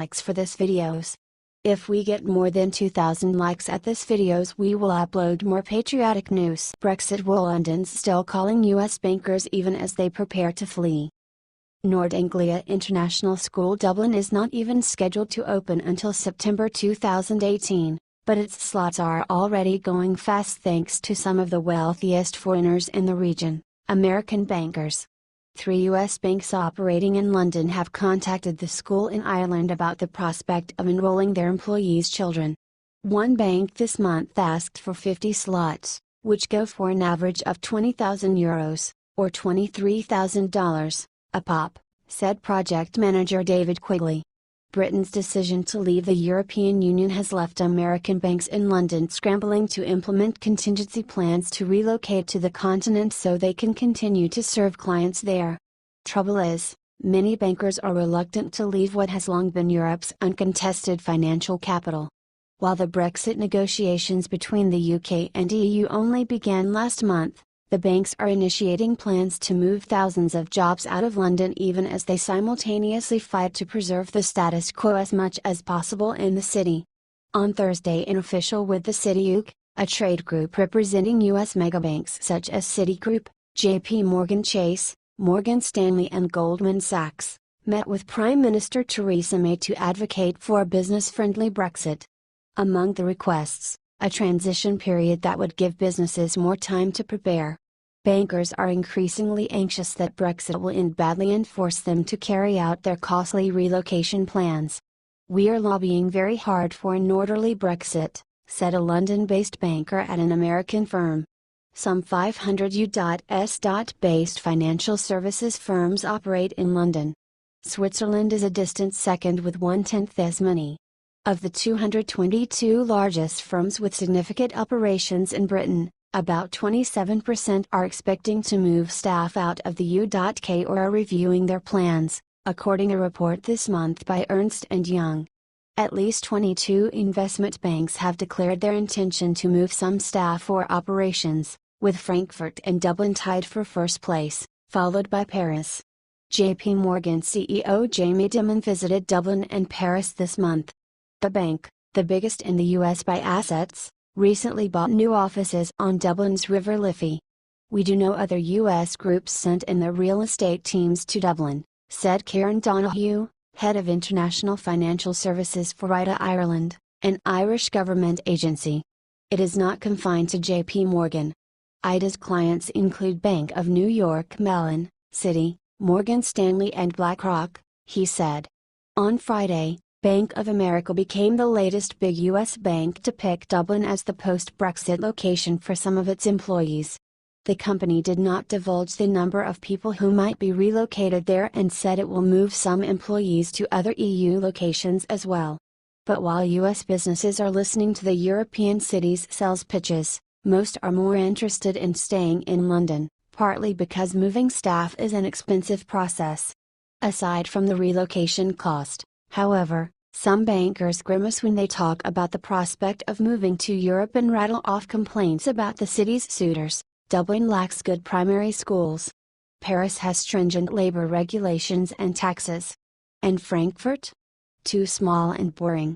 likes for this videos. If we get more than 2,000 likes at this videos, we will upload more patriotic news. Brexit will London's still calling US bankers even as they prepare to flee. Nord Anglia International School Dublin is not even scheduled to open until September 2018, but its slots are already going fast thanks to some of the wealthiest foreigners in the region, American bankers. 3 US banks operating in London have contacted the school in Ireland about the prospect of enrolling their employees' children. One bank this month asked for 50 slots, which go for an average of €20,000, or $23,000. A pop, said project manager David Quigley. Britain's decision to leave the European Union has left American banks in London scrambling to implement contingency plans to relocate to the continent so they can continue to serve clients there. Trouble is, many bankers are reluctant to leave what has long been Europe's uncontested financial capital. While the Brexit negotiations between the UK and EU only began last month, the banks are initiating plans to move thousands of jobs out of London even as they simultaneously fight to preserve the status quo as much as possible in the city. On Thursday, an official with the Citi UK, a trade group representing US megabanks such as Citigroup, JP Morgan Chase, Morgan Stanley and Goldman Sachs, met with Prime Minister Theresa May to advocate for a business-friendly Brexit. Among the requests, a transition period that would give businesses more time to prepare. Bankers are increasingly anxious that Brexit will end badly and force them to carry out their costly relocation plans. "We are lobbying very hard for an orderly Brexit," said a London-based banker at an American firm. Some 500 US-based financial services firms operate in London. Switzerland is a distant second with 1/10 as many. Of the 222 largest firms with significant operations in Britain, about 27% are expecting to move staff out of the UK or are reviewing their plans, according to a report this month by Ernst & Young. At least 22 investment banks have declared their intention to move some staff or operations, with Frankfurt and Dublin tied for first place, followed by Paris. JP Morgan CEO Jamie Dimon visited Dublin and Paris this month. The bank, the biggest in the US by assets, recently bought new offices on Dublin's River Liffey. "We do know other US groups sent in their real estate teams to Dublin," said Kieran Donoghue, head of international financial services for IDA Ireland, an Irish government agency. It is not confined to JP Morgan. IDA's clients include Bank of New York Mellon, Citi, Morgan Stanley and BlackRock, he said. On Friday, Bank of America became the latest big U.S. bank to pick Dublin as the post-Brexit location for some of its employees. The company did not divulge the number of people who might be relocated there and said it will move some employees to other EU locations as well. But while U.S. businesses are listening to the European cities' sales pitches, most are more interested in staying in London, partly because moving staff is an expensive process. Aside from the relocation cost, however, some bankers grimace when they talk about the prospect of moving to Europe and rattle off complaints about the city's suitors. Dublin lacks good primary schools. Paris has stringent labor regulations and taxes. And Frankfurt? Too small and boring.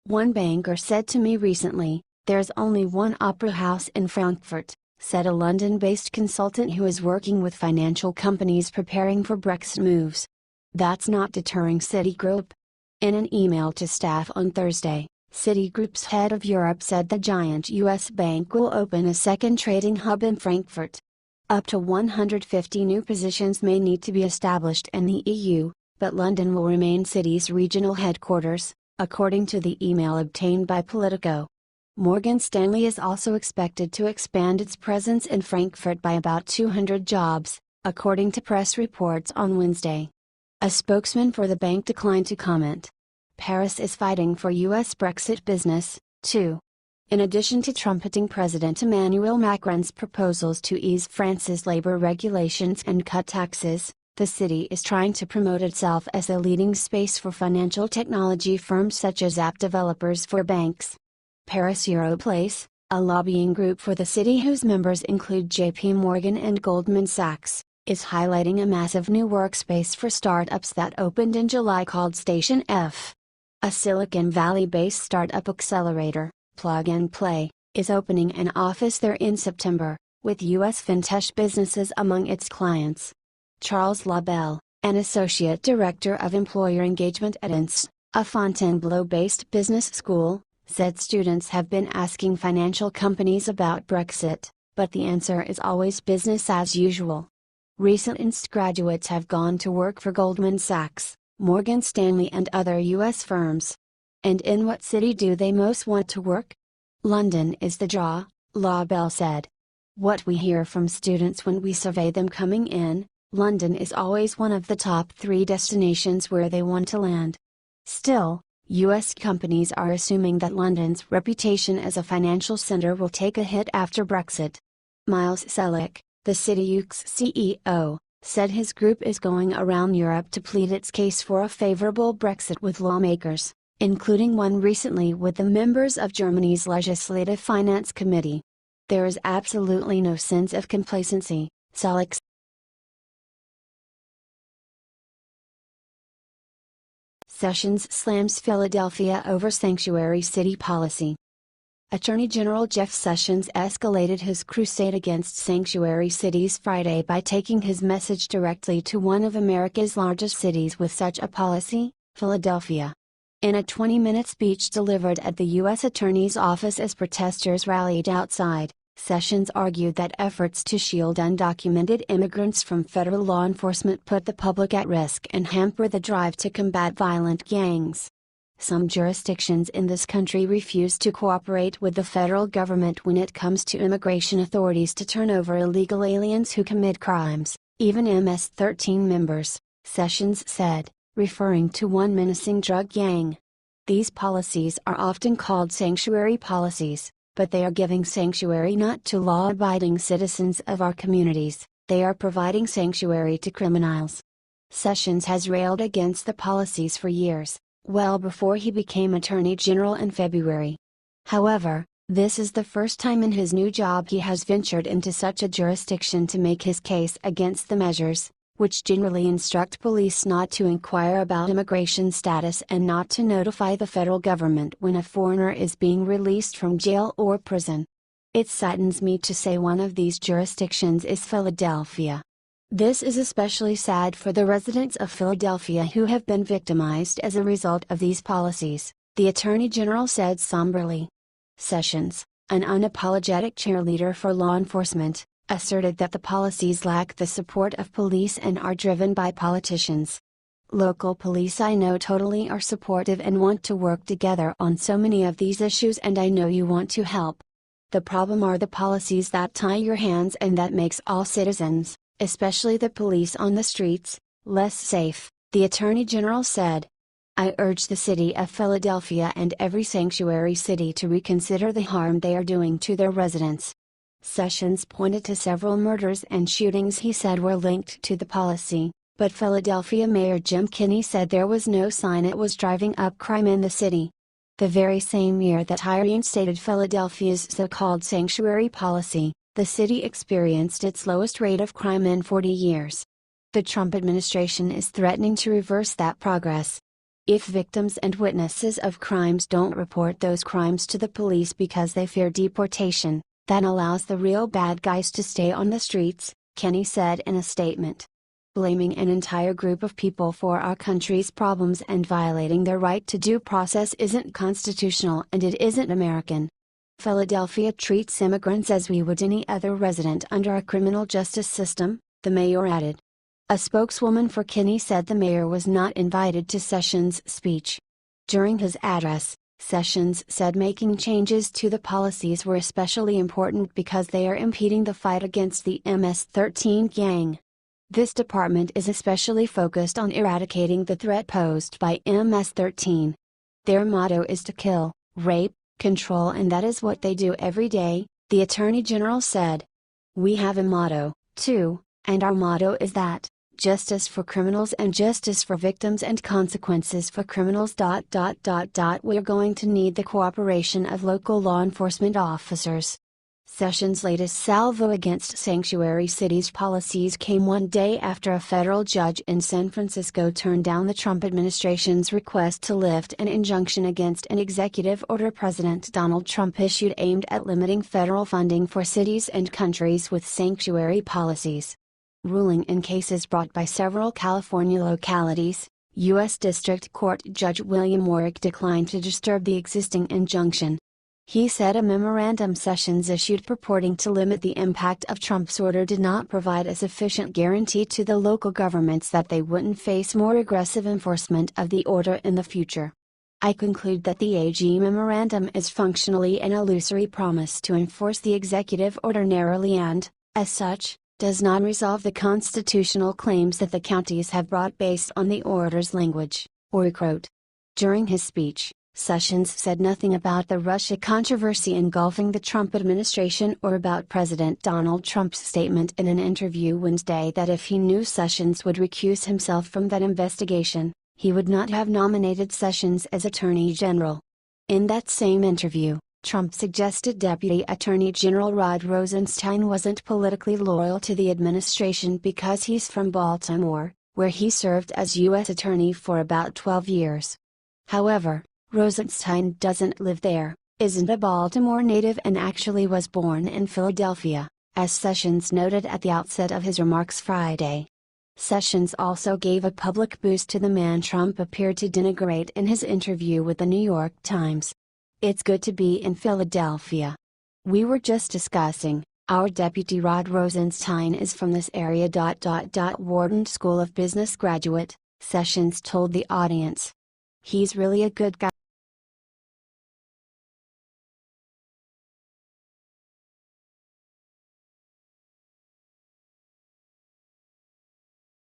One banker said to me recently, "There's only one opera house in Frankfurt," said a London-based consultant who is working with financial companies preparing for Brexit moves. That's not deterring Citigroup. In an email to staff on Thursday, Citigroup's head of Europe said the giant U.S. bank will open a second trading hub in Frankfurt. Up to 150 new positions may need to be established in the EU, but London will remain Citi's regional headquarters, according to the email obtained by Politico. Morgan Stanley is also expected to expand its presence in Frankfurt by about 200 jobs, according to press reports on Wednesday. A spokesman for the bank declined to comment. Paris is fighting for U.S. Brexit business, too. In addition to trumpeting President Emmanuel Macron's proposals to ease France's labor regulations and cut taxes, the city is trying to promote itself as a leading space for financial technology firms such as app developers for banks. Paris Europlace, a lobbying group for the city whose members include JP Morgan and Goldman Sachs, is highlighting a massive new workspace for startups that opened in July called Station F. A Silicon Valley-based startup accelerator, Plug and Play, is opening an office there in September, with U.S. fintech businesses among its clients. Charles LaBelle, an associate director of employer engagement at INSE, a Fontainebleau-based business school, said students have been asking financial companies about Brexit, but the answer is always business as usual. Recent INSE graduates have gone to work for Goldman Sachs, Morgan Stanley and other U.S. firms. And in what city do they most want to work? London is the draw, LaBelle said. What we hear from students when we survey them coming in, London is always one of the top 3 destinations where they want to land. Still, U.S. companies are assuming that London's reputation as a financial center will take a hit after Brexit. Miles Selleck, the CityUK's CEO, said his group is going around Europe to plead its case for a favorable Brexit with lawmakers, including one recently with the members of Germany's Legislative Finance Committee. There is absolutely no sense of complacency, Selleck said. Sessions slams Philadelphia over sanctuary city policy. Attorney General Jeff Sessions escalated his crusade against sanctuary cities Friday by taking his message directly to one of America's largest cities with such a policy, Philadelphia. In a 20-minute speech delivered at the U.S. Attorney's office as protesters rallied outside, Sessions argued that efforts to shield undocumented immigrants from federal law enforcement put the public at risk and hamper the drive to combat violent gangs. Some jurisdictions in this country refuse to cooperate with the federal government when it comes to immigration authorities to turn over illegal aliens who commit crimes, even MS-13 members, Sessions said, referring to one menacing drug gang. These policies are often called sanctuary policies, but they are giving sanctuary not to law-abiding citizens of our communities, they are providing sanctuary to criminals. Sessions has railed against the policies for years, well before he became Attorney General in February. However, this is the first time in his new job he has ventured into such a jurisdiction to make his case against the measures, which generally instruct police not to inquire about immigration status and not to notify the federal government when a foreigner is being released from jail or prison. It saddens me to say one of these jurisdictions is Philadelphia. This is especially sad for the residents of Philadelphia who have been victimized as a result of these policies, the Attorney General said somberly. Sessions, an unapologetic cheerleader for law enforcement, asserted that the policies lack the support of police and are driven by politicians. Local police I know totally are supportive and want to work together on so many of these issues, and I know you want to help. The problem are the policies that tie your hands and that makes all citizens, especially the police on the streets, less safe, the Attorney General said. I urge the city of Philadelphia and every sanctuary city to reconsider the harm they are doing to their residents. Sessions pointed to several murders and shootings he said were linked to the policy, but Philadelphia Mayor Jim Kenney said there was no sign it was driving up crime in the city. The very same year that he reinstated Philadelphia's so-called sanctuary policy, the city experienced its lowest rate of crime in 40 years. The Trump administration is threatening to reverse that progress. If victims and witnesses of crimes don't report those crimes to the police because they fear deportation, that allows the real bad guys to stay on the streets, Kenney said in a statement. Blaming an entire group of people for our country's problems and violating their right to due process isn't constitutional and it isn't American. Philadelphia treats immigrants as we would any other resident under a criminal justice system, the mayor added. A spokeswoman for Kenney said the mayor was not invited to Sessions' speech. During his address, Sessions said making changes to the policies were especially important because they are impeding the fight against the MS-13 gang. This department is especially focused on eradicating the threat posed by MS-13. Their motto is to kill, rape, control, and that is what they do every day, the Attorney General said. We have a motto, too, and our motto is that justice for criminals and justice for victims and consequences for criminals. We're going to need the cooperation of local law enforcement officers. Sessions' latest salvo against sanctuary cities policies came one day after a federal judge in San Francisco turned down the Trump administration's request to lift an injunction against an executive order President Donald Trump issued aimed at limiting federal funding for cities and countries with sanctuary policies. Ruling in cases brought by several California localities, U.S. District Court Judge William Warwick declined to disturb the existing injunction. He said a memorandum Sessions issued purporting to limit the impact of Trump's order did not provide a sufficient guarantee to the local governments that they wouldn't face more aggressive enforcement of the order in the future. I conclude that the AG memorandum is functionally an illusory promise to enforce the executive order narrowly and, as such, does not resolve the constitutional claims that the counties have brought based on the order's language, Warwick wrote. During his speech, Sessions said nothing about the Russia controversy engulfing the Trump administration or about President Donald Trump's statement in an interview Wednesday that if he knew Sessions would recuse himself from that investigation, he would not have nominated Sessions as Attorney General. In that same interview, Trump suggested Deputy Attorney General Rod Rosenstein wasn't politically loyal to the administration because he's from Baltimore, where he served as U.S. Attorney for about 12 years. However, Rosenstein doesn't live there, isn't a Baltimore native and actually was born in Philadelphia, as Sessions noted at the outset of his remarks Friday. Sessions also gave a public boost to the man Trump appeared to denigrate in his interview with the New York Times. "It's good to be in Philadelphia. We were just discussing, our deputy Rod Rosenstein is from this area. Wharton School of Business graduate," Sessions told the audience. "He's really a good guy."